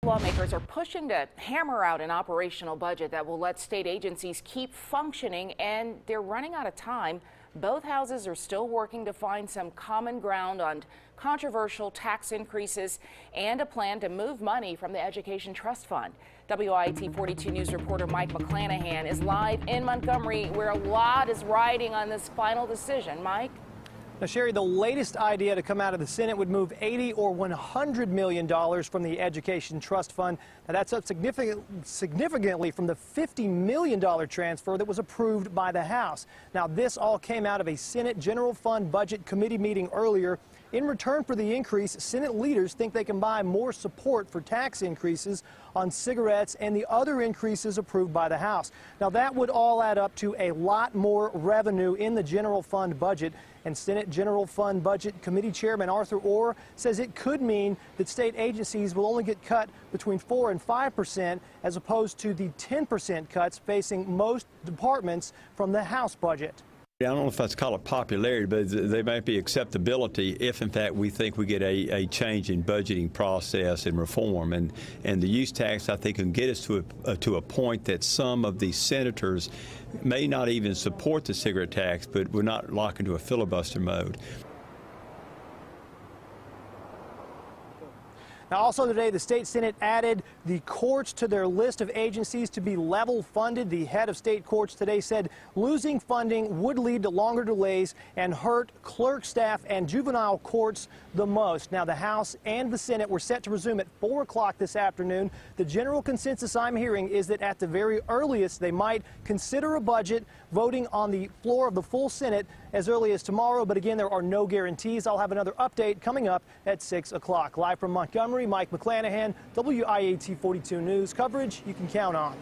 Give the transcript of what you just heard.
lawmakers are pushing to hammer out an operational budget that will let state agencies keep functioning, and they're running out of time. Both houses are still working to find some common ground on controversial tax increases and a plan to move money from the Education Trust Fund. WIAT 42 News reporter Mike McClanahan is live in Montgomery, where a lot is riding on this final decision. Mike? Now, Sherry, the latest idea to come out of the Senate would move $80 or $100 million from the Education Trust Fund. Now, that's up significantly from the $50 million transfer that was approved by the House. Now, this all came out of a Senate General Fund Budget Committee meeting earlier. In return for the increase, Senate leaders think they can buy more support for tax increases on cigarettes and the other increases approved by the House. Now, that would all add up to a lot more revenue in the general fund budget. And Senate General Fund Budget Committee Chairman Arthur Orr says it could mean that state agencies will only get cut between 4 and 5% as opposed to the 10% cuts facing most departments from the House budget. I don't know if that's called popularity, but there might be acceptability if, in fact, we think we get a change in budgeting process and reform. And the use tax, I think, can get us to a point that some of the senators may not even support the cigarette tax, but we're not locked into a filibuster mode. Now, also today, the state Senate added the courts to their list of agencies to be level funded. The head of state courts today said losing funding would lead to longer delays and hurt clerk staff and juvenile courts the most. Now, the House and the Senate were set to resume at 4 o'clock this afternoon. The general consensus I'm hearing is that at the very earliest, they might consider a budget voting on the floor of the full Senate as early as tomorrow. But again, there are no guarantees. I'll have another update coming up at 6 o'clock. Live from Montgomery, Mike McClanahan, WIAT 42 News. Coverage you can count on.